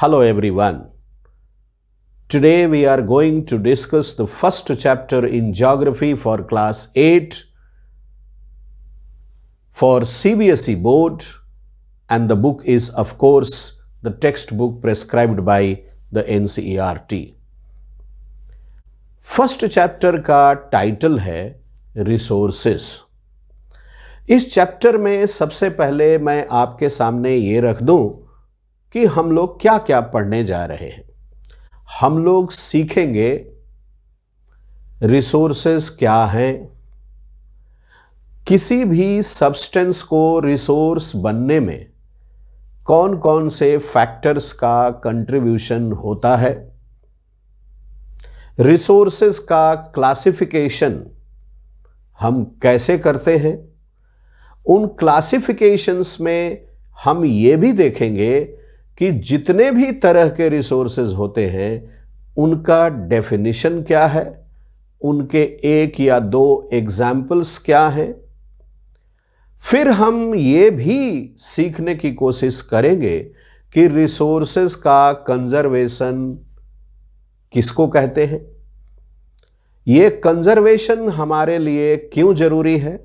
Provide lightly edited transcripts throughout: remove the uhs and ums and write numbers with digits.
Hello everyone. Today we are going to discuss the first chapter in geography for class 8 for CBSE board, and the book is of course the textbook prescribed by the NCERT. First chapter का title है resources. इस chapter में सबसे पहले मैं आपके सामने ये रख दूं कि हम लोग क्या क्या पढ़ने जा रहे हैं। हम लोग सीखेंगे रिसोर्सेस क्या हैं, किसी भी सब्सटेंस को रिसोर्स बनने में कौन कौन से फैक्टर्स का कंट्रीब्यूशन होता है, रिसोर्सेस का क्लासिफिकेशन हम कैसे करते हैं, उन क्लासिफिकेशंस में हम ये भी देखेंगे कि जितने भी तरह के रिसोर्सेज होते हैं उनका डेफिनिशन क्या है, उनके एक या दो एग्जाम्पल्स क्या हैं। फिर हम ये भी सीखने की कोशिश करेंगे कि रिसोर्सेज का कंजर्वेशन किसको कहते हैं, ये कंजर्वेशन हमारे लिए क्यों जरूरी है।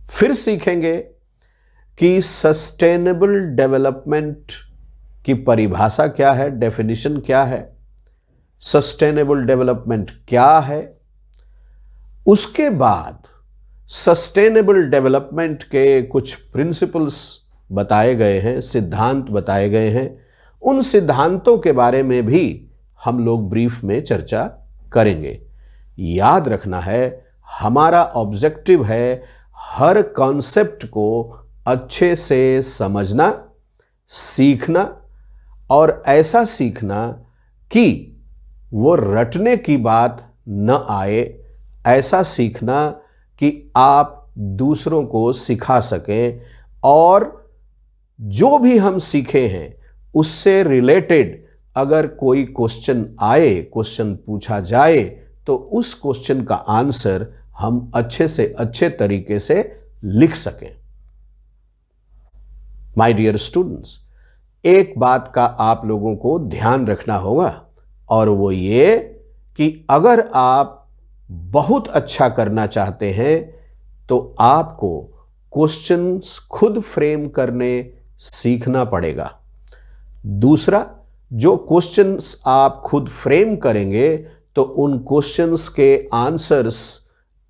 फिर सीखेंगे कि सस्टेनेबल डेवलपमेंट की परिभाषा क्या है, डेफिनिशन क्या है, सस्टेनेबल डेवलपमेंट क्या है। उसके बाद सस्टेनेबल डेवलपमेंट के कुछ प्रिंसिपल्स बताए गए हैं, सिद्धांत बताए गए हैं। उन सिद्धांतों के बारे में भी हम लोग ब्रीफ में चर्चा करेंगे। याद रखना है, हमारा ऑब्जेक्टिव है हर कॉन्सेप्ट को अच्छे से समझना, सीखना और ऐसा सीखना कि वो रटने की बात न आए, ऐसा सीखना कि आप दूसरों को सिखा सकें और जो भी हम सीखे हैं उससे रिलेटेड अगर कोई क्वेश्चन आए, क्वेश्चन पूछा जाए तो उस क्वेश्चन का आंसर हम अच्छे से अच्छे तरीके से लिख सकें। माय डियर स्टूडेंट्स, एक बात का आप लोगों को ध्यान रखना होगा और वो ये कि अगर आप बहुत अच्छा करना चाहते हैं तो आपको क्वेश्चंस खुद फ्रेम करने सीखना पड़ेगा। दूसरा, जो क्वेश्चंस आप खुद फ्रेम करेंगे तो उन क्वेश्चंस के आंसर्स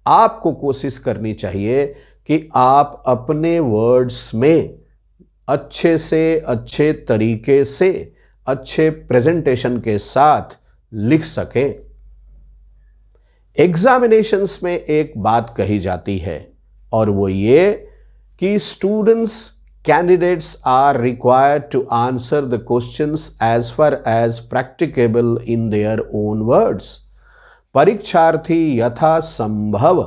आपको कोशिश करनी चाहिए कि आप अपने वर्ड्स में अच्छे से अच्छे तरीके से अच्छे प्रेजेंटेशन के साथ लिख सकें। एग्जामिनेशंस में एक बात कही जाती है और वो ये कि students, candidates are required to answer the questions as far as practicable in their own words. परीक्षार्थी यथासंभव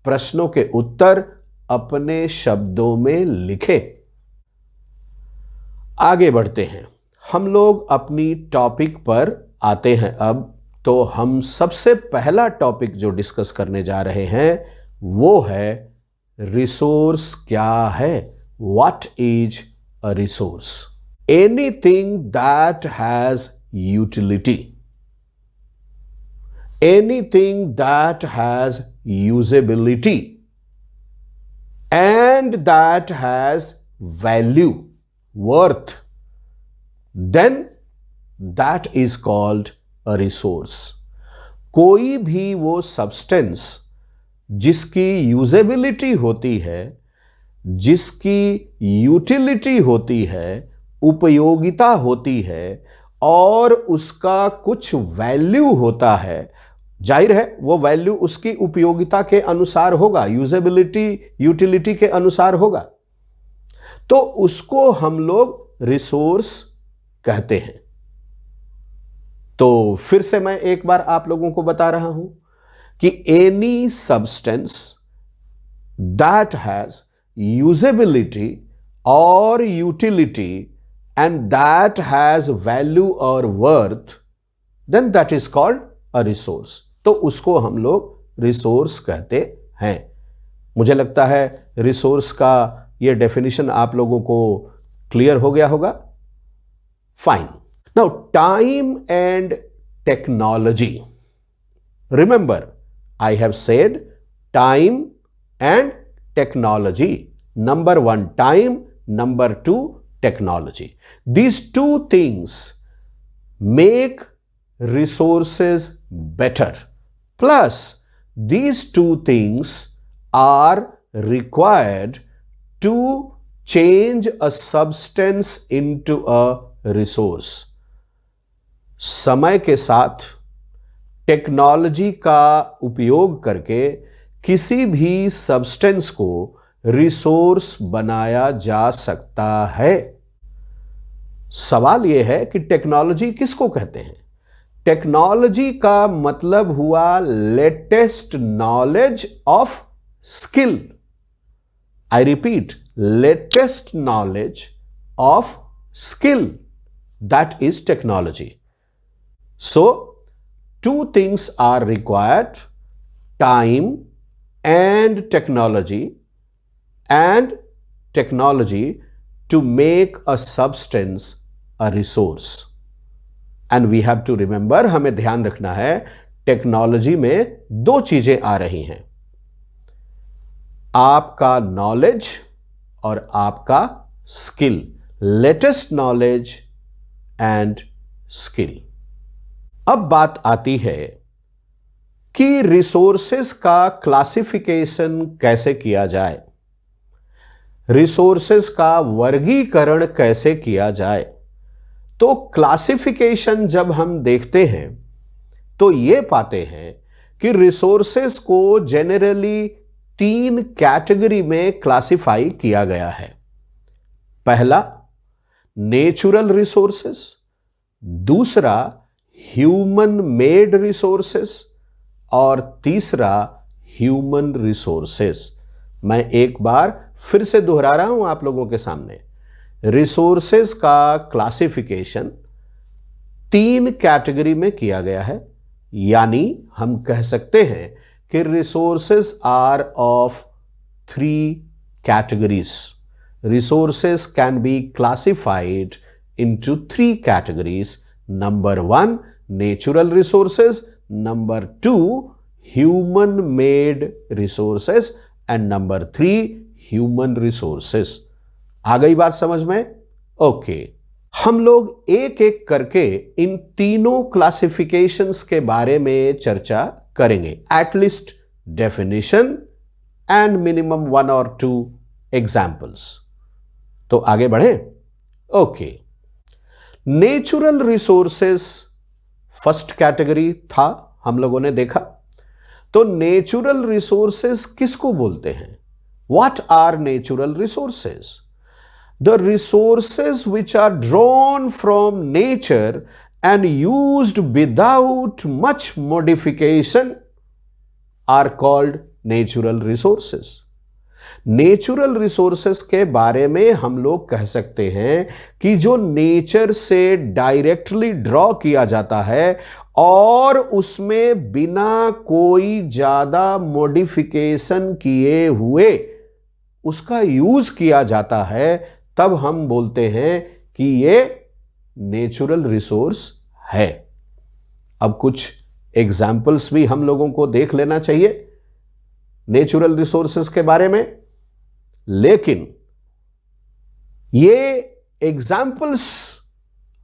प्रश्नों के उत्तर अपने शब्दों में लिखे। आगे बढ़ते हैं, हम लोग अपनी टॉपिक पर आते हैं। अब तो हम सबसे पहला टॉपिक जो डिस्कस करने जा रहे हैं वो है रिसोर्स क्या है। What is a resource? Anything that has utility. Anything that has usability and that has value, worth, then that is called a resource. कोई भी वो सब्सटेंस जिसकी यूजेबिलिटी होती है, जिसकी यूटिलिटी होती है, उपयोगिता होती है और उसका कुछ वैल्यू होता है, जाहिर है वो वैल्यू उसकी उपयोगिता के अनुसार होगा, यूजेबिलिटी यूटिलिटी के अनुसार होगा, तो उसको हम लोग रिसोर्स कहते हैं। तो फिर से मैं एक बार आप लोगों को बता रहा हूं कि any substance that has usability or utility and that has value or worth, then that is called a resource. तो उसको हम लोग रिसोर्स कहते हैं। मुझे लगता है रिसोर्स का ये डेफिनेशन आप लोगों को क्लियर हो गया होगा। Fine. Now, time and technology. Remember, I have said time and technology. Number one, time. Number two, technology. These two things make resources better. Plus, these two things are required to change a substance into a resource. समय के साथ technology का उपयोग करके किसी भी substance को resource बनाया जा सकता है। सवाल यह है कि टेक्नोलॉजी किसको कहते हैं? टेक्नोलॉजी का मतलब हुआ latest knowledge of skill. I repeat, latest knowledge of skill. That is technology. So, two things are required: time and technology to make a substance a resource. And we have to remember, हमें ध्यान रखना है, technology में दो चीजें आ रही हैं, आपका नॉलेज और आपका skill. Latest knowledge and skill. अब बात आती है कि रिसोर्सेस का क्लासिफिकेशन कैसे किया जाए, रिसोर्सेस का वर्गीकरण कैसे किया जाए। तो क्लासिफिकेशन जब हम देखते हैं तो यह पाते हैं कि रिसोर्सेस को जेनरली 3 कैटेगरी में क्लासिफाई किया गया है। पहला, नेचुरल रिसोर्सेस, दूसरा ह्यूमन मेड रिसोर्सेस और तीसरा ह्यूमन रिसोर्सेस। मैं एक बार फिर से दोहरा रहा हूं आप लोगों के सामने, रिसोर्सेस का क्लासिफिकेशन 3 कैटेगरी में किया गया है, यानी हम कह सकते हैं कि resources are of 3 categories. Resources can be classified into 3 categories. Number 1, natural resources. Number 2, human-made resources. And number 3, human resources. आ गई बात समझ में? ओके, हम लोग एक एक करके इन तीनों क्लासिफिकेशंस के बारे में चर्चा करेंगे। At least definition and minimum 1 or 2 examples. तो आगे बढ़े। Okay, natural resources first category था, हम लोगों ने देखा। तो नेचुरल रिसोर्सेस किसको बोलते हैं? What are natural resources? The resources which are drawn from nature and used without much modification are called natural resources. Natural resources के बारे में हम लोग कह सकते हैं कि जो नेचर से डायरेक्टली ड्रॉ किया जाता है और उसमें बिना कोई ज्यादा मॉडिफिकेशन किए हुए उसका यूज किया जाता है, तब हम बोलते हैं कि ये नेचुरल रिसोर्स है। अब कुछ एग्जाम्पल्स भी हम लोगों को देख लेना चाहिए नेचुरल रिसोर्सेस के बारे में, लेकिन ये एग्जाम्पल्स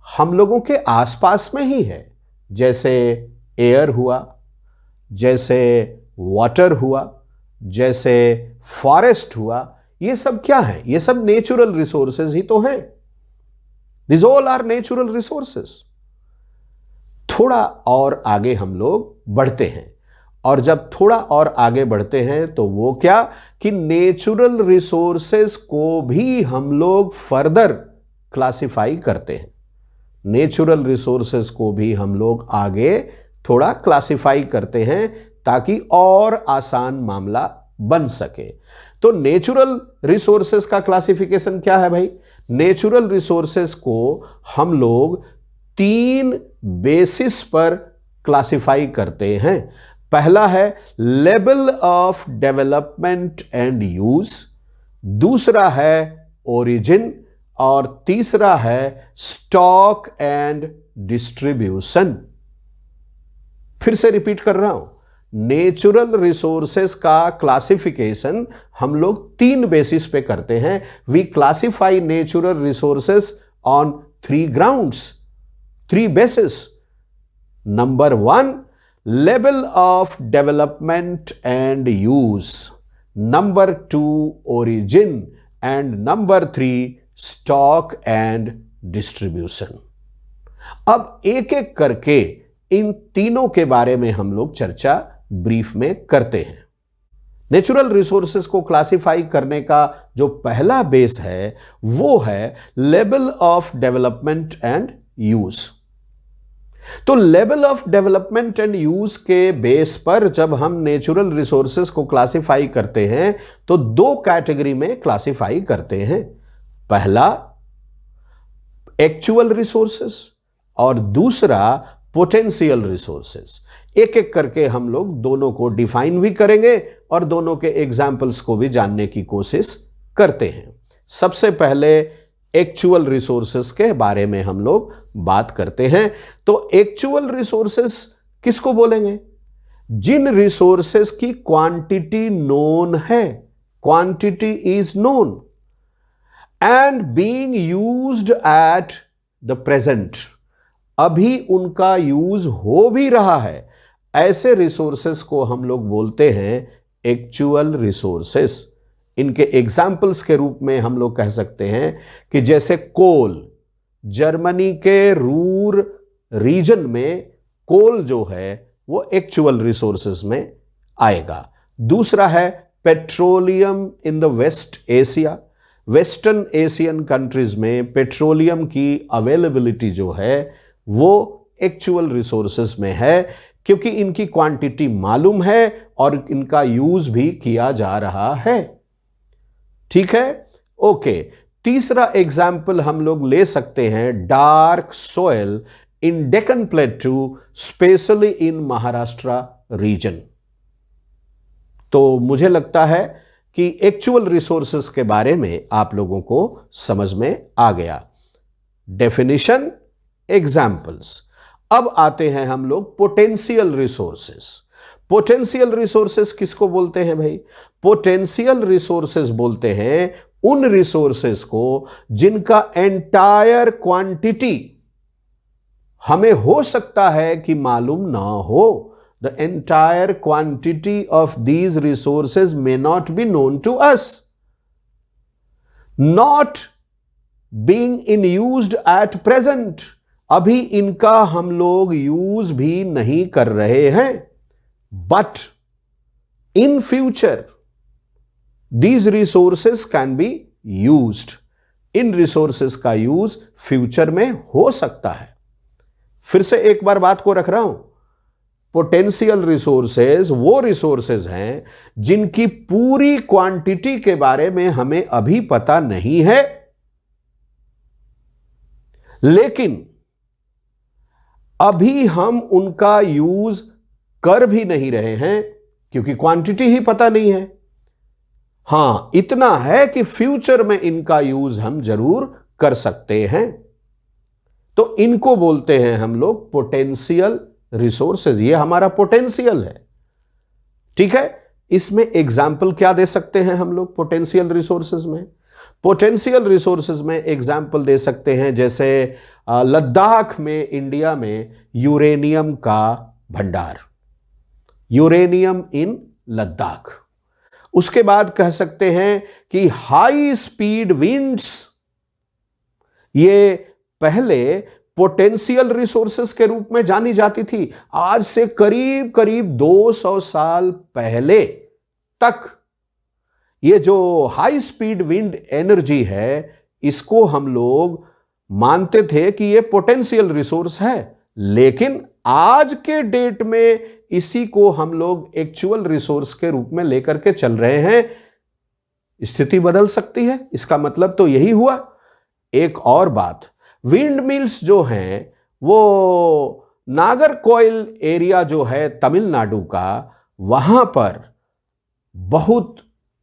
हम लोगों के आसपास में ही है। जैसे एयर हुआ, जैसे वाटर हुआ, जैसे फॉरेस्ट हुआ, ये सब क्या है? ये सब नेचुरल रिसोर्सेज ही तो हैं। This all are natural resources. थोड़ा और आगे हम लोग बढ़ते हैं, और जब थोड़ा और आगे बढ़ते हैं तो वो क्या कि नेचुरल रिसोर्सेज को भी हम लोग फर्दर क्लासिफाई करते हैं। नेचुरल रिसोर्सेज को भी हम लोग आगे थोड़ा क्लासिफाई करते हैं ताकि और आसान मामला बन सके। तो नेचुरल रिसोर्सेज का क्लासिफिकेशन क्या है भाई? नेचुरल रिसोर्सेज को हम लोग 3 बेसिस पर क्लासिफाई करते हैं। पहला है level of development and use, दूसरा है ओरिजिन, और तीसरा है स्टॉक एंड डिस्ट्रीब्यूशन। फिर से रिपीट कर रहा हूं, नेचुरल रिसोर्सेस का क्लासिफिकेशन हम लोग 3 बेसिस पे करते हैं। We classify natural resources on 3 grounds, 3 basis. Number 1, level of development and use. Number 2, origin. And number 3, stock and distribution. अब एक एक करके इन तीनों के बारे में हम लोग चर्चा ब्रीफ में करते हैं। नेचुरल रिसोर्सेस को क्लासिफाई करने का जो पहला बेस है वो है level of development and use. तो level of development and use के बेस पर जब हम नेचुरल रिसोर्सेस को क्लासिफाई करते हैं तो 2 कैटेगरी में क्लासिफाई करते हैं। पहला एक्चुअल रिसोर्सेस और दूसरा पोटेंशियल रिसोर्सेस। एक एक करके हम लोग दोनों को डिफाइन भी करेंगे और दोनों के एग्जाम्पल्स को भी जानने की कोशिश करते हैं। सबसे पहले एक्चुअल रिसोर्सेस के बारे में हम लोग बात करते हैं। तो एक्चुअल रिसोर्सेस किसको बोलेंगे? जिन रिसोर्सेस की क्वांटिटी नोन है, quantity is known and being used at the present, अभी उनका यूज हो भी रहा है, ऐसे रिसोर्सेस को हम लोग बोलते हैं एक्चुअल रिसोर्सेस। इनके एग्जाम्पल्स के रूप में हम लोग कह सकते हैं कि जैसे कोल, जर्मनी के रूर रीजन में कोल जो है वो एक्चुअल रिसोर्सेस में आएगा। दूसरा है petroleum in the West Asia. Western Asian countries में पेट्रोलियम की अवेलेबिलिटी जो है वो एक्चुअल रिसोर्सेस में है, क्योंकि इनकी क्वांटिटी मालूम है और इनका यूज भी किया जा रहा है। ठीक है, ओके। तीसरा एग्जाम्पल हम लोग ले सकते हैं dark soil in Deccan plateau, specially in Maharashtra region. तो मुझे लगता है कि एक्चुअल रिसोर्सेस के बारे में आप लोगों को समझ में आ गया। Definition, examples. अब आते हैं हम लोग पोटेंशियल रिसोर्सेस। पोटेंशियल रिसोर्सेस किसको बोलते हैं भाई? पोटेंशियल रिसोर्सेस बोलते हैं उन रिसोर्सेस को जिनका एंटायर क्वांटिटी हमें हो सकता है कि मालूम ना हो। The entire quantity of these resources may not be known to us, not being in used at present, अभी इनका हम लोग यूज भी नहीं कर रहे हैं। But in future these resources can be used. In resources का यूज फ्यूचर में हो सकता है। फिर से एक बार बात को रख रहा हूं, पोटेंशियल रिसोर्सेज वो रिसोर्सेज हैं जिनकी पूरी क्वांटिटी के बारे में हमें अभी पता नहीं है, लेकिन अभी हम उनका यूज कर भी नहीं रहे हैं क्योंकि क्वांटिटी ही पता नहीं है। हां, इतना है कि फ्यूचर में इनका यूज हम जरूर कर सकते हैं। तो इनको बोलते हैं हम लोग पोटेंशियल रिसोर्सेज। ये हमारा पोटेंशियल है। ठीक है, इसमें एग्जाम्पल क्या दे सकते हैं हम लोग पोटेंशियल रिसोर्सेज में? पोटेंशियल रिसोर्सेज में एग्जाम्पल दे सकते हैं जैसे लद्दाख में, इंडिया में यूरेनियम का भंडार, यूरेनियम इन लद्दाख। उसके बाद कह सकते हैं कि हाई स्पीड विंड्स, ये पहले पोटेंशियल रिसोर्सेस के रूप में जानी जाती थी। आज से करीब करीब 200 साल पहले तक ये जो हाई स्पीड विंड एनर्जी है, इसको हम लोग मानते थे कि ये पोटेंशियल रिसोर्स है, लेकिन आज के डेट में इसी को हम लोग एक्चुअल रिसोर्स के रूप में लेकर के चल रहे हैं। स्थिति बदल सकती है, इसका मतलब तो यही हुआ। एक और बात, विंड मिल्स जो हैं वो नागरकोइल एरिया जो है तमिलनाडु का, वहां पर बहुत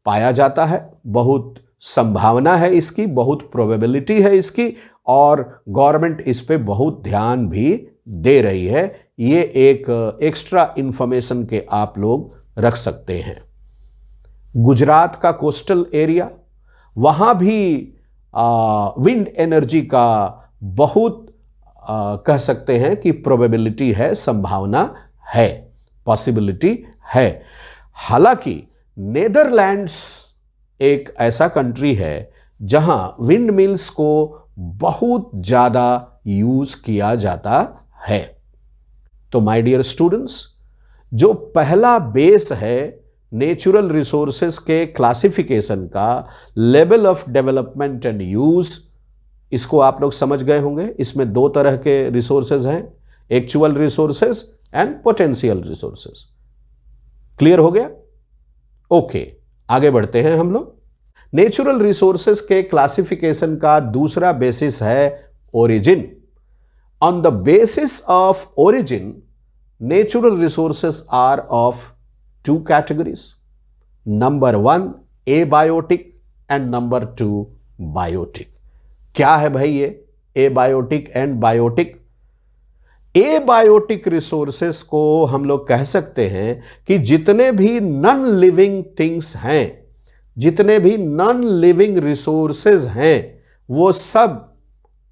पाया जाता है, बहुत संभावना है इसकी, बहुत प्रोबेबिलिटी है इसकी, और गवर्नमेंट इस पे बहुत ध्यान भी दे रही है। ये एक एक्स्ट्रा इंफॉर्मेशन के आप लोग रख सकते हैं। गुजरात का कोस्टल एरिया, वहां भी विंड एनर्जी का बहुत कह सकते हैं कि प्रोबेबिलिटी है, संभावना है, पॉसिबिलिटी है। हालांकि नेदरलैंड्स एक ऐसा कंट्री है जहां विंड मिल्स को बहुत ज्यादा यूज किया जाता है। तो माय डियर स्टूडेंट्स, जो पहला बेस है नेचुरल रिसोर्सेस के क्लासिफिकेशन का, level of development and use, इसको आप लोग समझ गए होंगे। इसमें दो तरह के रिसोर्सेज हैं, actual resources and potential resources. Clear हो गया? ओके, आगे बढ़ते हैं हम लोग। नेचुरल रिसोर्सेज के क्लासिफिकेशन का दूसरा बेसिस है origin. On the basis of origin, natural resources are of two categories. Number 1 abiotic and number 2 biotic. क्या है भाई ये abiotic and biotic? abiotic resources को हम लोग कह सकते हैं कि जितने भी नॉन लिविंग थिंग्स हैं, जितने भी नॉन लिविंग रिसोर्सेज हैं, वो सब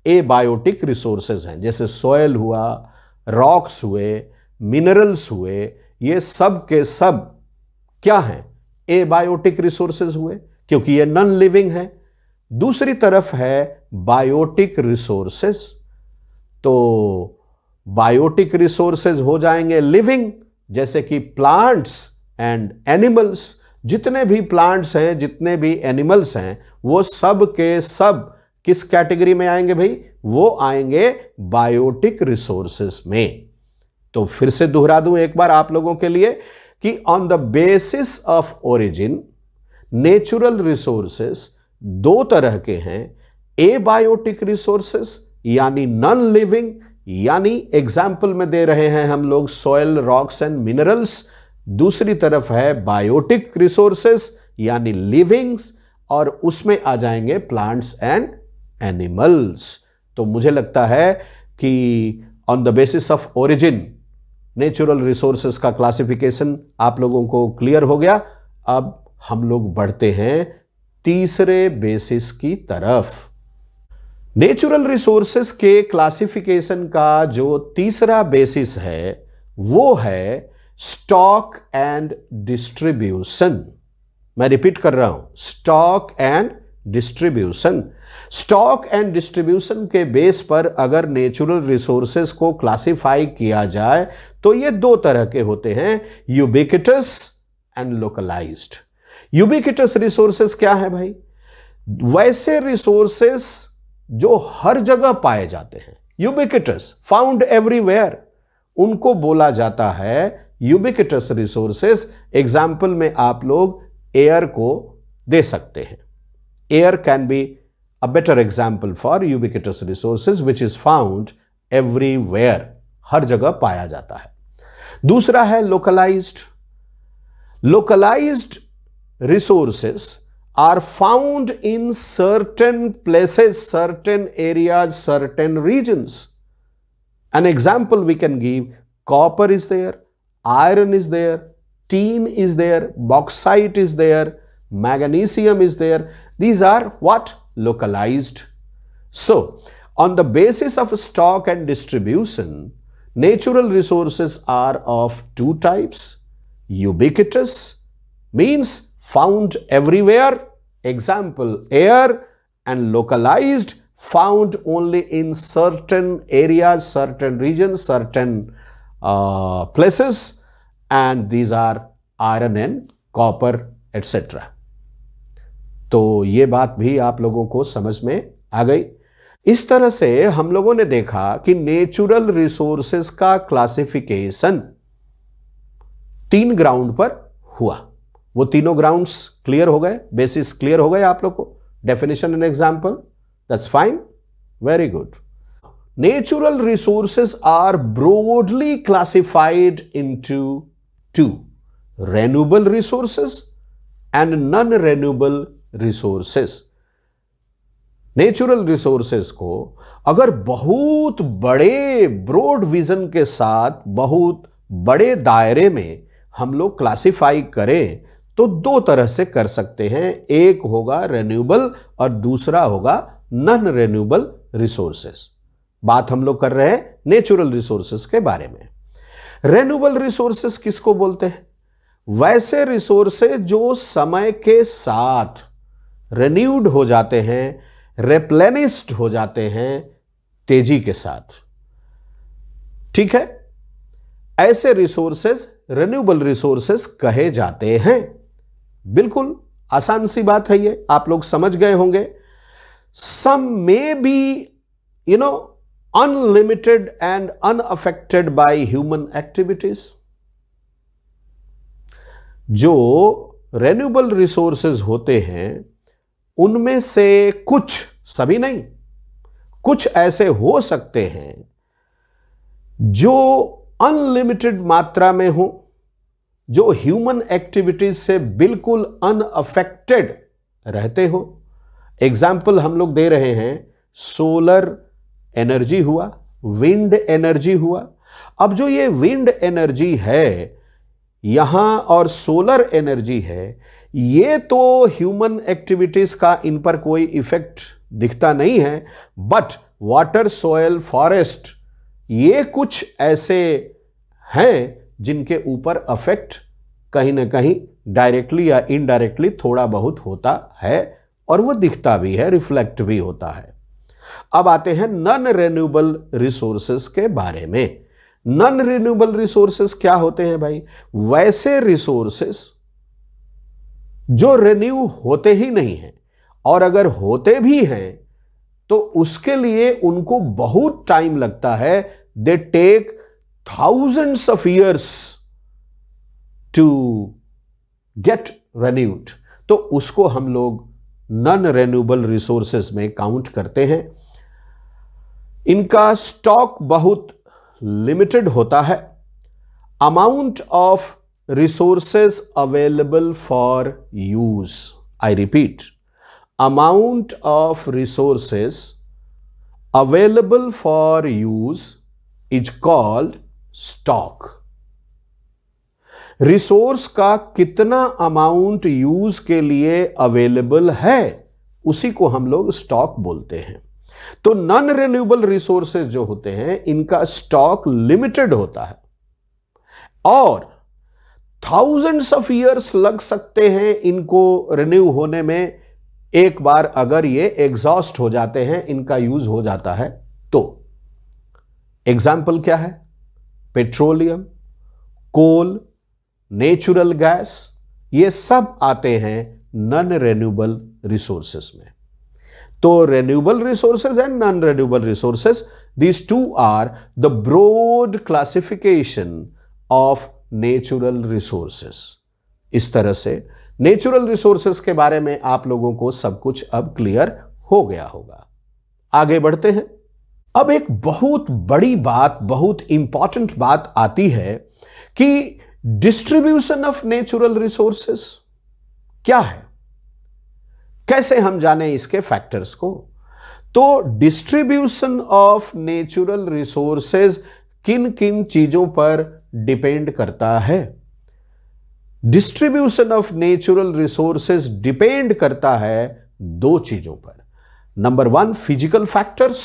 abiotic रिसोर्सेज हैं। जैसे सॉयल हुआ, रॉक्स हुए, मिनरल्स हुए, ये सब के सब क्या हैं? एबायोटिक रिसोर्सेज हुए, क्योंकि ये नॉन लिविंग है। दूसरी तरफ है बायोटिक रिसोर्सेज। तो बायोटिक रिसोर्सेज हो जाएंगे लिविंग, जैसे कि प्लांट्स एंड एनिमल्स। जितने भी प्लांट्स हैं, जितने भी एनिमल्स हैं, वो सब के सब किस कैटेगरी में आएंगे भाई? वो आएंगे बायोटिक रिसोर्सेज में। तो फिर से दोहरा दूं एक बार आप लोगों के लिए कि on the basis of origin, natural resources दो तरह के हैं। एबायोटिक रिसोर्सेस यानी नॉन लिविंग, यानी एग्जाम्पल में दे रहे हैं हम लोग सॉयल, रॉक्स एंड मिनरल्स। दूसरी तरफ है बायोटिक रिसोर्सेस यानी लिविंग्स, और उसमें आ जाएंगे प्लांट्स एंड एनिमल्स। तो मुझे लगता है कि on the basis of origin natural resources का क्लासिफिकेशन आप लोगों को क्लियर हो गया। अब हम लोग बढ़ते हैं तीसरे बेसिस की तरफ। नेचुरल रिसोर्सेस के क्लासिफिकेशन का जो तीसरा बेसिस है वो है स्टॉक एंड डिस्ट्रीब्यूशन। मैं रिपीट कर रहा हूं, stock and distribution. Stock and distribution के बेस पर अगर नेचुरल रिसोर्सेज को क्लासिफाई किया जाए तो ये दो तरह के होते हैं, ubiquitous and localized. Ubiquitous resources क्या है भाई? वैसे रिसोर्सेज जो हर जगह पाए जाते हैं, यूबिक्विटस, फाउंड एवरीवेयर, उनको बोला जाता है यूबिक्विटस रिसोर्सेज। एग्जाम्पल में आप लोग एयर को दे सकते हैं। Air can be a better example for ubiquitous resources which is found everywhere, हर जगह पाया जाता है। दूसरा है localized। Localized resources are found in certain places, certain areas, certain regions. An example we can give, copper is there, iron is there, tin is there, bauxite is there, magnesium is there. These are what? Localized. So, on the basis of stock and distribution, natural resources are of two types. Ubiquitous means found everywhere, example air, and localized, found only in certain areas, certain regions, certain places, and these are iron and copper, etc. तो ये बात भी आप लोगों को समझ में आ गई। इस तरह से हम लोगों ने देखा कि नेचुरल रिसोर्सेज का क्लासिफिकेशन 3 ग्राउंड पर हुआ। वो तीनों ग्राउंड्स क्लियर हो गए, बेसिस क्लियर हो गए आप लोग को, definition and example, that's fine, very good. Natural resources are broadly classified into 2, renewable resources and non-renewable resources. Natural resources को अगर बहुत बड़े ब्रॉड विजन के साथ बहुत बड़े दायरे में हम लोग क्लासिफाई करें तो दो तरह से कर सकते हैं। एक होगा रेन्यूएबल और दूसरा होगा नॉन रेन्यूएबल रिसोर्सेस। बात हम लोग कर रहे हैं नेचुरल रिसोर्सेस के बारे में। रेन्यूएबल रिसोर्सेस किसको बोलते हैं? वैसे रिसोर्सेस जो समय के साथ रिन्यूड हो जाते हैं, रिप्लेनिश्ड हो जाते हैं तेजी के साथ। ठीक है, ऐसे रिसोर्सेस रिन्यूएबल रिसोर्सेस कहे जाते हैं। बिल्कुल आसान सी बात है, ये आप लोग समझ गए होंगे। Some may be unlimited and unaffected by human activities. जो रिन्यूएबल रिसोर्सेज होते हैं उनमें से कुछ, सभी नहीं, कुछ ऐसे हो सकते हैं जो अनलिमिटेड मात्रा में हो, जो ह्यूमन एक्टिविटीज से बिल्कुल अनअफेक्टेड रहते हो। एग्जाम्पल हम लोग दे रहे हैं, सोलर एनर्जी हुआ, विंड एनर्जी हुआ। अब जो ये विंड एनर्जी है यहां और सोलर एनर्जी है, ये तो ह्यूमन एक्टिविटीज का इन पर कोई इफेक्ट दिखता नहीं है, बट वाटर, सॉयल, फॉरेस्ट, ये कुछ ऐसे हैं जिनके ऊपर अफेक्ट कहीं ना कहीं डायरेक्टली या इनडायरेक्टली थोड़ा बहुत होता है और वो दिखता भी है, रिफ्लेक्ट भी होता है। अब आते हैं नॉन रिन्यूएबल रिसोर्सेस के बारे में। नॉन रिन्यूएबल रिसोर्सेस क्या होते हैं भाई? वैसे रिसोर्सेस जो रिन्यू होते ही नहीं हैं, और अगर होते भी हैं तो उसके लिए उनको बहुत टाइम लगता है। They take thousands of years to get renewed। तो उसको हम लोग नॉन रिन्यूएबल रिसोर्सेज में काउंट करते हैं। इनका स्टॉक बहुत लिमिटेड होता है। Amount of resources available for use, I repeat, amount of resources available for use is called stock. Resource का कितना अमाउंट यूज के लिए अवेलेबल है उसी को हम लोग स्टॉक बोलते हैं। तो नॉन रिन्यूएबल रिसोर्सेज जो होते हैं इनका स्टॉक लिमिटेड होता है और थाउजेंड्स ऑफ ईयर्स लग सकते हैं इनको रिन्यू होने में। एक बार अगर ये एग्जॉस्ट हो जाते हैं, इनका यूज हो जाता है तो। एग्जाम्पल क्या है? पेट्रोलियम, कोल, नेचुरल गैस, ये सब आते हैं नॉन रिन्यूएबल रिसोर्सेस में। तो renewable resources and non renewable resources, these two are the broad classification of natural resources. इस तरह से नेचुरल रिसोर्सेज के बारे में आप लोगों को सब कुछ अब क्लियर हो गया होगा। आगे बढ़ते हैं। अब एक बहुत बड़ी बात, बहुत इंपॉर्टेंट बात आती है कि डिस्ट्रीब्यूशन ऑफ नेचुरल रिसोर्सेस क्या है, कैसे हम जाने इसके फैक्टर्स को। तो डिस्ट्रीब्यूशन ऑफ नेचुरल रिसोर्सेज किन किन चीजों पर डिपेंड करता है? Distribution of natural resources depend करता है दो चीजों पर। नंबर वन, फिजिकल फैक्टर्स,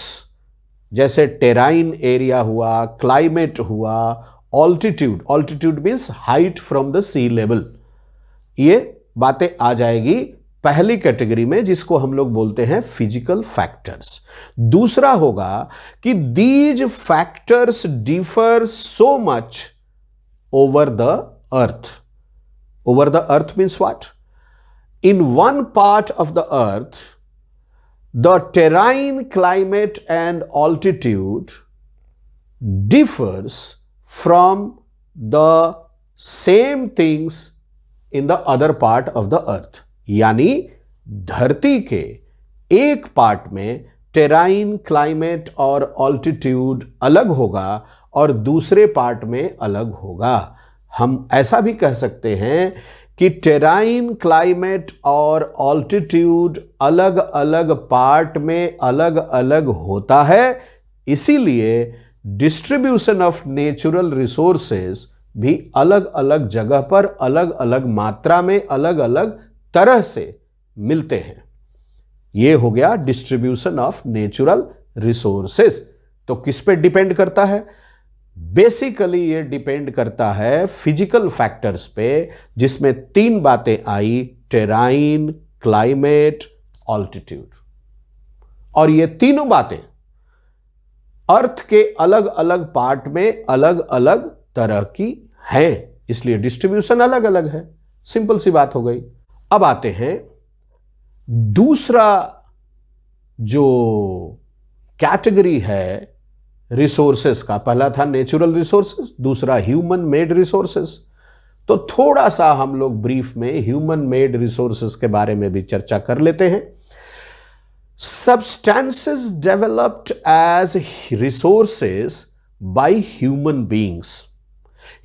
जैसे टेराइन एरिया हुआ, क्लाइमेट हुआ, altitude, altitude means height from the sea level. ये बातें आ जाएगी पहली कैटेगरी में, जिसको हम लोग बोलते हैं फिजिकल फैक्टर्स। दूसरा होगा कि these factors differ so much over the earth. Over the earth means what? In one part of the earth the terrain, climate and altitude differs from the same things in the other part of the earth। यानी धरती के एक part में terrain, climate और altitude अलग होगा और दूसरे पार्ट में अलग होगा। हम ऐसा भी कह सकते हैं कि टेराइन, क्लाइमेट और ऑल्टीट्यूड अलग अलग पार्ट में अलग अलग होता है, इसीलिए डिस्ट्रीब्यूशन ऑफ नेचुरल रिसोर्सेज भी अलग अलग जगह पर अलग अलग मात्रा में अलग अलग तरह से मिलते हैं। यह हो गया डिस्ट्रीब्यूशन ऑफ नेचुरल रिसोर्सेज। तो किस पे डिपेंड करता है? बेसिकली ये डिपेंड करता है फिजिकल फैक्टर्स पे, जिसमें 3 बातें आई: टेराइन, क्लाइमेट, ऑल्टीट्यूड। और ये तीनों बातें अर्थ के अलग अलग पार्ट में अलग अलग तरह की हैं, इसलिए डिस्ट्रीब्यूशन अलग अलग है। सिंपल सी बात हो गई। अब आते हैं दूसरा जो कैटेगरी है रिसोर्सेस का। पहला था नेचुरल रिसोर्सेस, दूसरा ह्यूमन मेड रिसोर्सेस। तो थोड़ा सा हम लोग ब्रीफ में ह्यूमन मेड रिसोर्सेस के बारे में भी चर्चा कर लेते हैं। Substances developed as resources by human beings.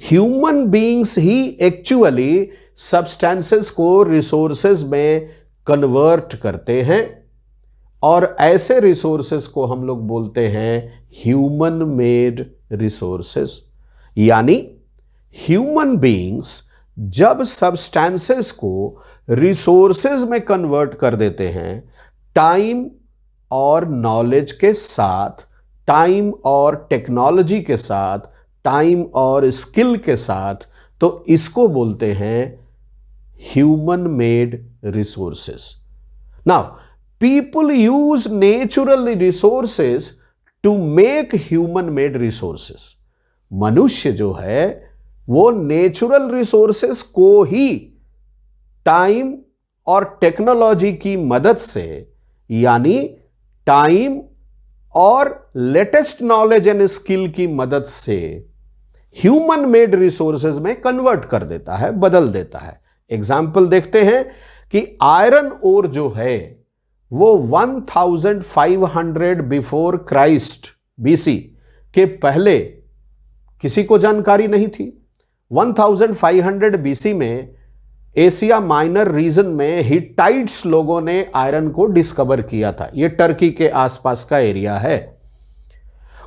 Human beings ही एक्चुअली सब्सटेंसेस को रिसोर्सेस में कन्वर्ट करते हैं, और ऐसे रिसोर्सेस को हम लोग बोलते हैं ह्यूमन मेड रिसोर्सेस। यानी ह्यूमन बीइंग्स जब सब्सटेंसेस को रिसोर्सेस में कन्वर्ट कर देते हैं, टाइम और नॉलेज के साथ, टाइम और टेक्नोलॉजी के साथ, टाइम और स्किल के साथ, तो इसको बोलते हैं human made resources. Now people use natural resources to make human made resources। मनुष्य जो है वो नेचुरल रिसोर्सेस को ही टाइम और टेक्नोलॉजी की मदद से, यानी टाइम और लेटेस्ट नॉलेज एंड स्किल की मदद से ह्यूमन मेड रिसोर्सेज में कन्वर्ट कर देता है, बदल देता है। एग्जाम्पल देखते हैं कि आयरन ओर जो है वो 1500 बिफोर क्राइस्ट बीसी के पहले किसी को जानकारी नहीं थी। 1500 बीसी में एशिया माइनर रीजन में हिटाइट्स लोगों ने आयरन को डिस्कवर किया था। यह टर्की के आसपास का एरिया है।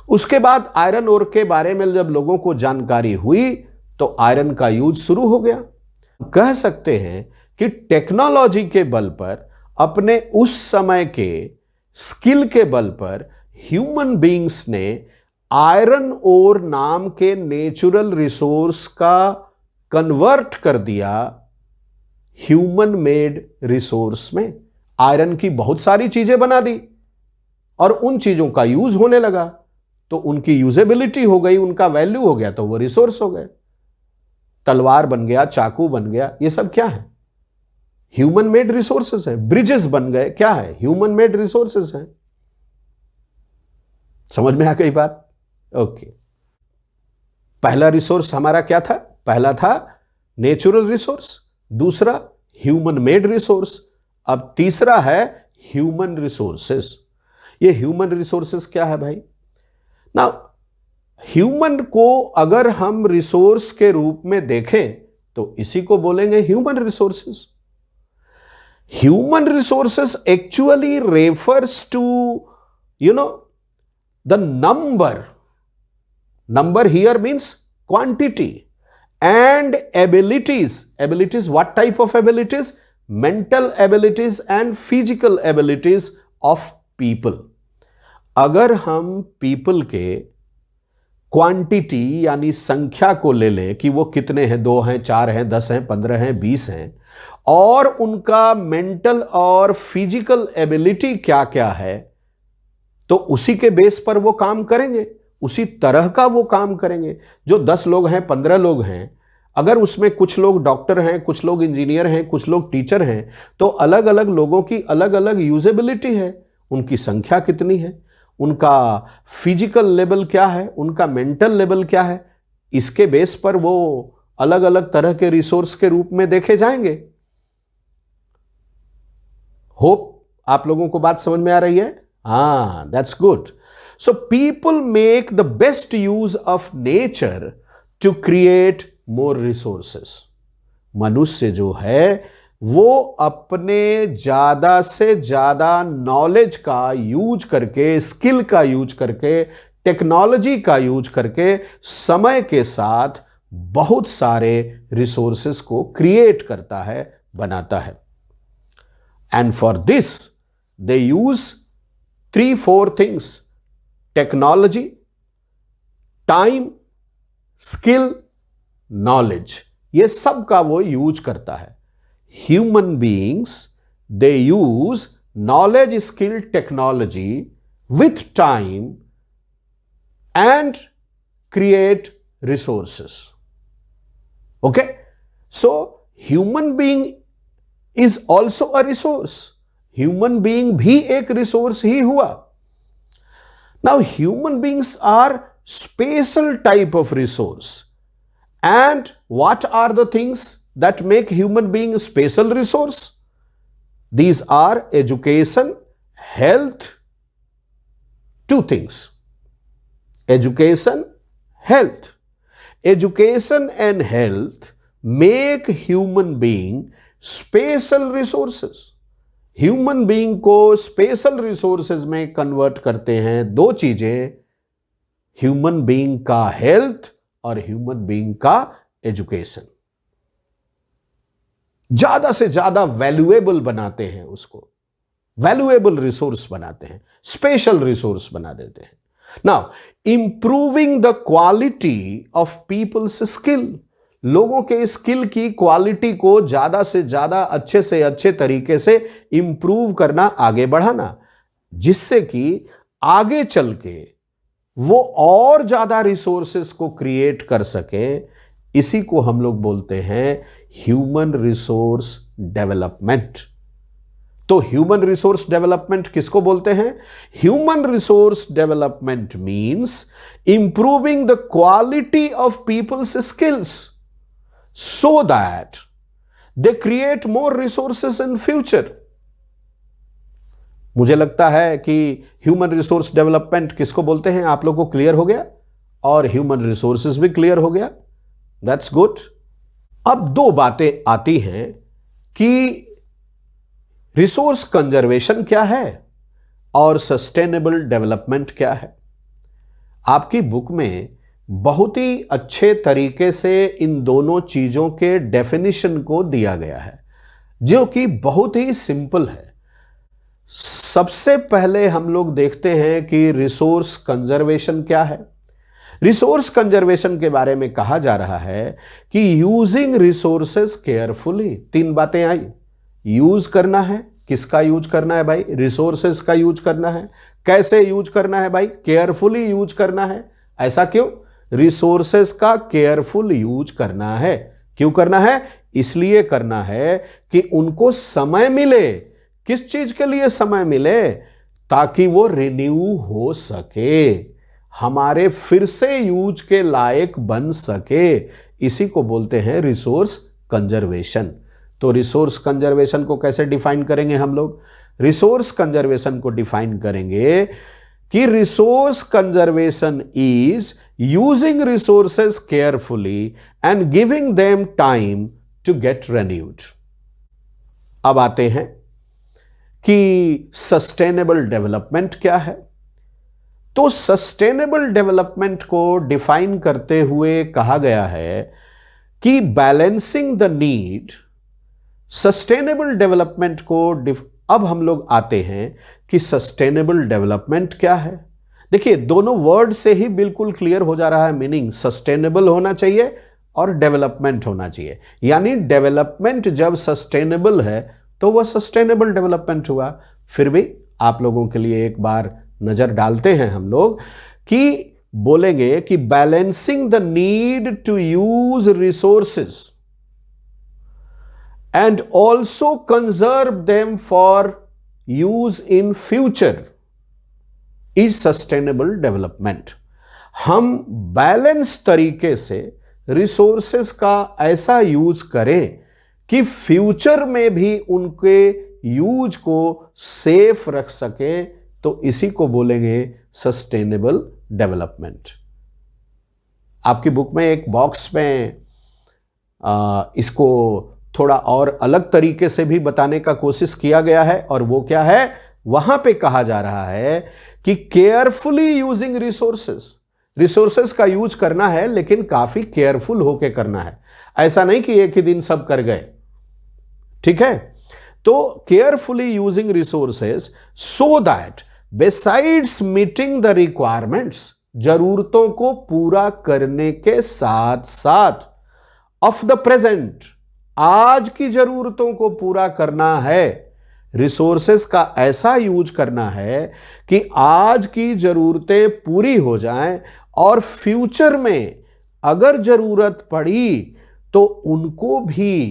उसके बाद आयरन ओर के बारे में जब लोगों को जानकारी हुई तो आयरन का यूज शुरू हो गया। कह सकते हैं कि टेक्नोलॉजी के बल पर, अपने उस समय के स्किल के बल पर, ह्यूमन बीइंग्स ने आयरन ओर नाम के नेचुरल रिसोर्स का कन्वर्ट कर दिया ह्यूमन मेड रिसोर्स में। आयरन की बहुत सारी चीजें बना दी और उन चीजों का यूज होने लगा, तो उनकी यूजेबिलिटी हो गई, उनका वैल्यू हो गया, तो वो रिसोर्स हो गए। तलवार बन गया, चाकू बन गया, ये सब क्या है? ह्यूमन मेड रिसोर्सेस है। ब्रिजेस बन गए, क्या है? ह्यूमन मेड रिसोर्सेस है। समझ में आ गई बात? ओके। पहला रिसोर्स हमारा क्या था? पहला था नेचुरल रिसोर्स, दूसरा ह्यूमन मेड रिसोर्स, अब तीसरा है ह्यूमन रिसोर्सेस। ये ह्यूमन रिसोर्सेस क्या है भाई? ना, ह्यूमन को अगर हम रिसोर्स के रूप में देखें तो इसी को बोलेंगे human resources. Human resources actually refers to, the number. Number here means quantity and abilities. Abilities, what type of abilities? Mental abilities and physical abilities of people. अगर हम people के क्वांटिटी यानी संख्या को ले लें कि वो कितने हैं, 2 हैं, 4 हैं, 10 हैं, 15 हैं, 20 हैं, और उनका मेंटल और फिजिकल एबिलिटी क्या क्या है, तो उसी के बेस पर वो काम करेंगे, उसी तरह का वो काम करेंगे। जो 10 लोग हैं, 15 लोग हैं, अगर उसमें कुछ लोग डॉक्टर हैं, कुछ लोग इंजीनियर हैं, कुछ लोग टीचर हैं, तो अलग अलग लोगों की अलग अलग यूजेबिलिटी है। उनकी संख्या कितनी है, उनका फिजिकल लेवल क्या है, उनका मेंटल लेवल क्या है, इसके बेस पर वो अलग अलग तरह के रिसोर्स के रूप में देखे जाएंगे। होप आप लोगों को बात समझ में आ रही है? हाँ, that's good. So people make the best use of nature to create more resources. मनुष्य जो है वो अपने ज़्यादा से ज़्यादा नॉलेज का यूज करके, स्किल का यूज करके, टेक्नोलॉजी का यूज करके समय के साथ बहुत सारे रिसोर्सेस को क्रिएट करता है, बनाता है। And for this they use 3-4 things: technology, time, skill, knowledge. ये सब का वो यूज करता है। Human beings they use knowledge, skill, technology with time and create resources. Okay, so human being is also a resource. Human being भी एक resource ही हुआ। Now human beings are special type of resource, and what are the things that make human being special resource? These are education, health, two things: education, health. Education and health make human being special resources. Human being को special resources में convert करते हैं दो चीजें: human being का health और human being का education। ज्यादा से ज्यादा valuable बनाते हैं, उसको valuable resource बनाते हैं, special resource बना देते हैं। Now, improving the quality of people's skill, लोगों के स्किल की क्वालिटी को ज्यादा से ज्यादा अच्छे से अच्छे तरीके से इंप्रूव करना, आगे बढ़ाना, जिससे कि आगे चल के वो और ज्यादा रिसोर्सेस को क्रिएट कर सके। इसी को हम लोग बोलते हैं ह्यूमन रिसोर्स डेवलपमेंट। तो ह्यूमन रिसोर्स डेवलपमेंट किसको बोलते हैं? Human resource development means improving the quality of people's skills so that they create more resources in future. मुझे लगता है कि ह्यूमन रिसोर्स डेवलपमेंट किसको बोलते हैं आप लोग को क्लियर हो गया, और ह्यूमन रिसोर्सेस भी क्लियर हो गया। That's good. अब दो बातें आती हैं कि रिसोर्स कंजर्वेशन क्या है और सस्टेनेबल डेवलपमेंट क्या है। आपकी बुक में बहुत ही अच्छे तरीके से इन दोनों चीजों के डेफिनेशन को दिया गया है, जो कि बहुत ही सिंपल है। सबसे पहले हम लोग देखते हैं कि रिसोर्स कंजर्वेशन क्या है। रिसोर्स कंजर्वेशन के बारे में कहा जा रहा है कि यूजिंग रिसोर्सेस केयरफुली। तीन बातें आई। यूज करना है, किसका यूज करना है भाई? रिसोर्सेस का यूज करना है। कैसे यूज करना है भाई? केयरफुली यूज करना है। ऐसा क्यों? रिसोर्सेस का केयरफुल यूज करना है। क्यों करना है? इसलिए करना है कि उनको समय मिले। किस चीज के लिए समय मिले? ताकि वो रिन्यू हो सके, हमारे फिर से यूज के लायक बन सके। इसी को बोलते हैं रिसोर्स कंजर्वेशन। तो रिसोर्स कंजर्वेशन को कैसे डिफाइन करेंगे हम लोग? रिसोर्स कंजर्वेशन को डिफाइन करेंगे कि resource conservation is using resources carefully and giving them time to get renewed. अब आते हैं कि सस्टेनेबल डेवलपमेंट क्या है। तो सस्टेनेबल डेवलपमेंट को डिफाइन करते हुए कहा गया है कि balancing the need. Sustainable development को अब हम लोग आते हैं कि सस्टेनेबल डेवलपमेंट क्या है। देखिए, दोनों वर्ड से ही बिल्कुल क्लियर हो जा रहा है मीनिंग। सस्टेनेबल होना चाहिए और डेवलपमेंट होना चाहिए, यानी डेवलपमेंट जब सस्टेनेबल है तो वह सस्टेनेबल डेवलपमेंट हुआ। फिर भी आप लोगों के लिए एक बार नजर डालते हैं हम लोग कि बोलेंगे कि balancing the need to use resources and also conserve them for use in future is sustainable development। हम बैलेंस तरीके से रिसोर्सेस का ऐसा यूज करें कि फ्यूचर में भी उनके यूज को सेफ रख सकें, तो इसी को बोलेंगे इसको थोड़ा और अलग तरीके से भी बताने का कोशिश किया गया है। और वो क्या है, वहां पे कहा जा रहा है कि केयरफुली यूजिंग रिसोर्सेस का यूज करना है, लेकिन काफी केयरफुल होके करना है। ऐसा नहीं कि एक ही दिन सब कर गए, ठीक है। तो carefully using resources so that besides meeting the requirements, जरूरतों को पूरा करने के साथ साथ ऑफ द प्रेजेंट, आज की जरूरतों को पूरा करना है। रिसोर्सेस का ऐसा यूज करना है कि आज की जरूरतें पूरी हो जाएं और फ्यूचर में अगर जरूरत पड़ी तो उनको भी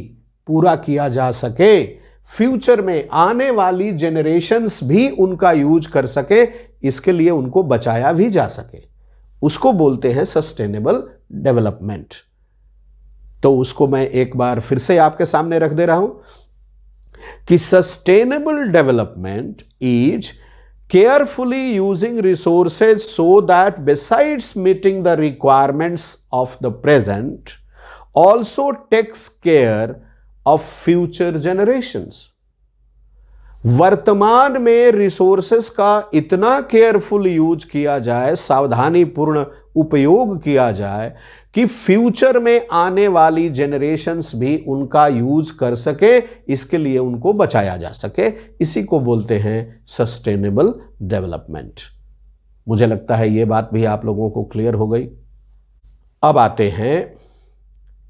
पूरा किया जा सके, फ्यूचर में आने वाली जेनरेशंस भी उनका यूज कर सके, इसके लिए उनको बचाया भी जा सके। उसको बोलते हैं सस्टेनेबल डेवलपमेंट। तो उसको मैं एक बार फिर से आपके सामने रख दे रहा हूं कि sustainable development is carefully using resources so that besides meeting the requirements of the present also takes care of future generations. वर्तमान में रिसोर्सेस का इतना केयरफुल यूज किया जाए, सावधानी पूर्ण उपयोग किया जाए कि फ्यूचर में आने वाली जेनरेशंस भी उनका यूज कर सके, इसके लिए उनको बचाया जा सके। इसी को बोलते हैं सस्टेनेबल डेवलपमेंट। मुझे लगता है यह बात भी आप लोगों को क्लियर हो गई। अब आते हैं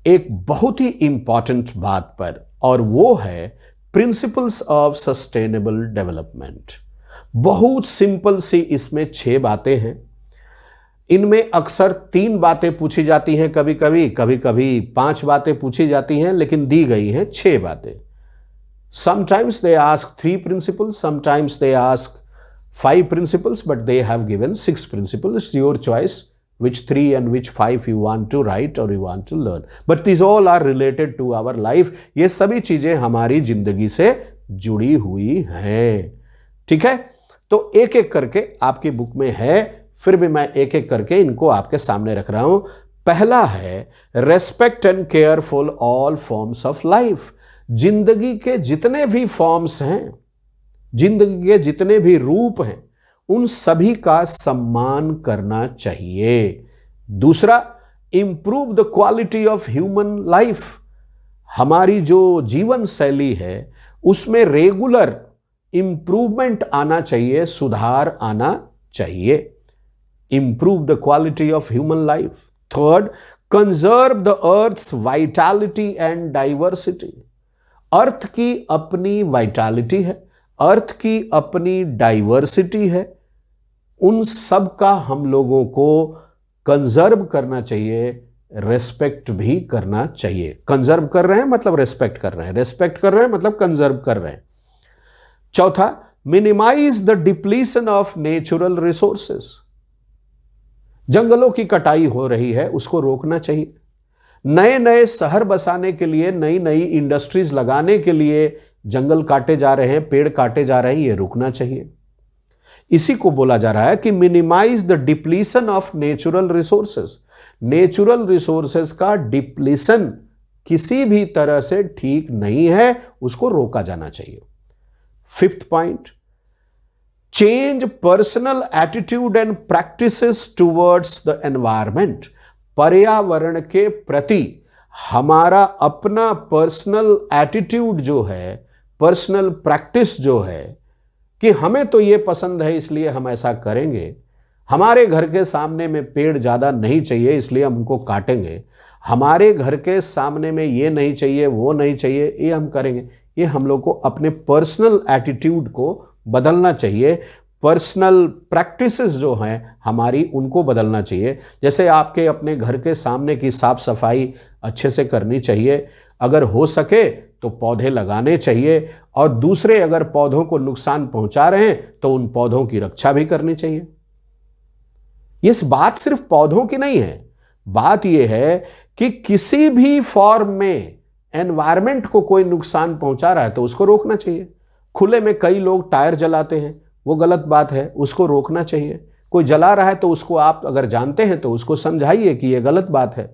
एक बहुत ही इंपॉर्टेंट बात पर, और वो है प्रिंसिपल्स ऑफ सस्टेनेबल डेवलपमेंट। बहुत सिंपल सी इसमें 6 बातें हैं। इनमें अक्सर 3 बातें पूछी जाती हैं, कभी कभी 5 बातें पूछी जाती हैं, लेकिन दी गई हैं 6 बातें। Sometimes they ask 3 principles, sometimes they ask 5 principles, but they have given 6 principles. Your choice which 3 and which 5 you want to write or you want to learn, but these all are related to our life। ये सभी चीजें हमारी जिंदगी से जुड़ी हुई हैं, ठीक है। तो एक एक करके आपकी बुक में है, फिर भी मैं एक एक करके इनको आपके सामने रख रहा हूं। पहला है respect and care for all forms of life. जिंदगी के जितने भी फॉर्म्स हैं, जिंदगी के जितने भी रूप हैं, उन सभी का सम्मान करना चाहिए। दूसरा, improve the quality of human life. हमारी जो जीवन शैली है उसमें रेगुलर इंप्रूवमेंट आना चाहिए, सुधार आना चाहिए। Improve the quality of human life. Third, conserve the earth's vitality and diversity. Earth की अपनी वाइटैलिटी है, अर्थ की अपनी डाइवर्सिटी है, उन सब का हम लोगों को कंजर्व करना चाहिए, रेस्पेक्ट भी करना चाहिए। कंजर्व कर रहे हैं मतलब रेस्पेक्ट कर रहे हैं, रेस्पेक्ट कर रहे हैं मतलब कंजर्व कर रहे हैं। चौथा, minimize the depletion of natural resources. जंगलों की कटाई हो रही है, उसको रोकना चाहिए। नए नए शहर बसाने के लिए, नई नई इंडस्ट्रीज लगाने के लिए जंगल काटे जा रहे हैं, पेड़ काटे जा रहे हैं, ये रुकना चाहिए। इसी को बोला जा रहा है कि minimize the depletion of natural resources. Natural resources का डिप्लीशन किसी भी तरह से ठीक नहीं है, उसको रोका जाना चाहिए। 5th point, change personal attitude and practices towards the environment. पर्यावरण के प्रति हमारा अपना पर्सनल एटीट्यूड जो है, पर्सनल प्रैक्टिस जो है, कि हमें तो ये पसंद है इसलिए हम ऐसा करेंगे, हमारे घर के सामने में पेड़ ज़्यादा नहीं चाहिए इसलिए हम उनको काटेंगे, हमारे घर के सामने में ये नहीं चाहिए वो नहीं चाहिए ये हम करेंगे। ये हम लोग को अपने पर्सनल एटीट्यूड को बदलना चाहिए, पर्सनल प्रैक्टिसेस जो हैं हमारी उनको बदलना चाहिए। जैसे आपके अपने घर के सामने की साफ सफाई अच्छे से करनी चाहिए, अगर हो सके तो पौधे लगाने चाहिए, और दूसरे अगर पौधों को नुकसान पहुंचा रहे हैं तो उन पौधों की रक्षा भी करनी चाहिए। ये बात सिर्फ पौधों की नहीं है, बात यह है कि किसी भी फॉर्म में एनवायरमेंट को कोई नुकसान पहुंचा रहा है तो उसको रोकना चाहिए। खुले में कई लोग टायर जलाते हैं, वो गलत बात है, उसको रोकना चाहिए। कोई जला रहा है तो उसको आप अगर जानते हैं तो उसको समझाइए कि यह गलत बात है।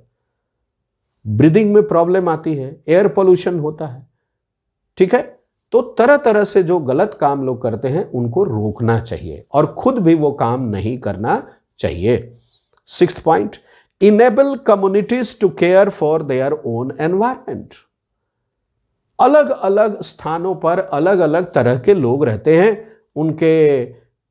ब्रीदिंग में प्रॉब्लम आती है, एयर पोल्यूशन होता है, ठीक है। तो तरह तरह से जो गलत काम लोग करते हैं उनको रोकना चाहिए और खुद भी वो काम नहीं करना चाहिए। 6th point, enable communities to care for their own environment. अलग अलग स्थानों पर अलग अलग तरह के लोग रहते हैं, उनके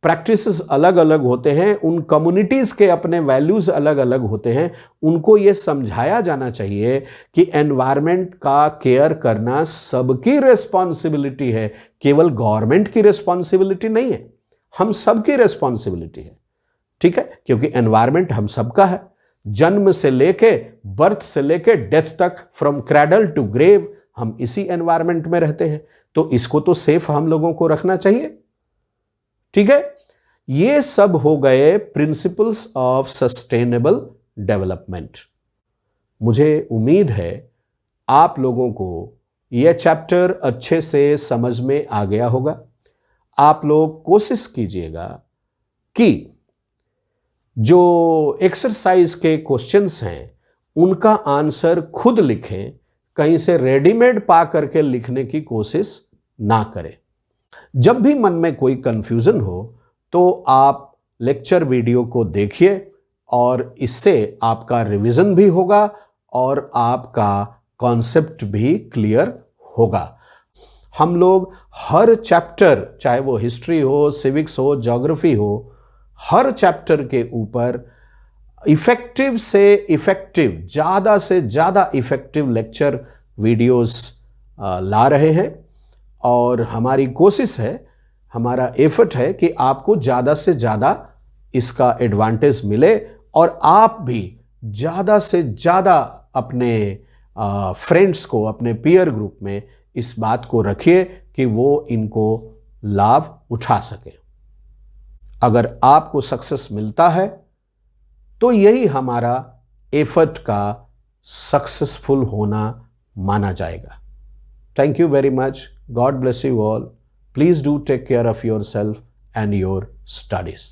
प्रैक्टिसेस अलग अलग होते हैं, उन कम्युनिटीज के अपने वैल्यूज अलग अलग होते हैं। उनको यह समझाया जाना चाहिए कि एनवायरनमेंट का केयर करना सबकी रिस्पॉन्सिबिलिटी है, केवल गवर्नमेंट की रिस्पॉन्सिबिलिटी नहीं है, हम सबकी रिस्पॉन्सिबिलिटी है, ठीक है। क्योंकि एनवायरनमेंट हम सबका है, जन्म से लेके, बर्थ से लेके डेथ तक, फ्रॉम क्रैडल टू ग्रेव हम इसी एनवायरनमेंट में रहते हैं। तो इसको तो सेफ हम लोगों को रखना चाहिए, ठीक है। ये सब हो गए प्रिंसिपल्स ऑफ सस्टेनेबल डेवलपमेंट। मुझे उम्मीद है आप लोगों को यह चैप्टर अच्छे से समझ में आ गया होगा। आप लोग कोशिश कीजिएगा कि जो एक्सरसाइज के क्वेश्चंस हैं उनका आंसर खुद लिखें, कहीं से रेडीमेड पा करके लिखने की कोशिश ना करें। जब भी मन में कोई कंफ्यूजन हो तो आप लेक्चर वीडियो को देखिए और इससे आपका रिवीजन भी होगा और आपका कॉन्सेप्ट भी क्लियर होगा। हम लोग हर चैप्टर, चाहे वो हिस्ट्री हो, सिविक्स हो, ज्योग्राफी हो, हर चैप्टर के ऊपर इफेक्टिव से इफेक्टिव, ज़्यादा से ज़्यादा इफेक्टिव लेक्चर वीडियोस ला रहे हैं और हमारी कोशिश है, हमारा एफर्ट है कि आपको ज़्यादा से ज़्यादा इसका एडवांटेज मिले और आप भी ज़्यादा से ज़्यादा अपने फ्रेंड्स को, अपने पीयर ग्रुप में इस बात को रखिए कि वो इनको लाभ उठा सके। अगर आपको सक्सेस मिलता है तो यही हमारा एफर्ट का सक्सेसफुल होना माना जाएगा। Thank you very much. God bless you all. Please do take care of yourself and your studies.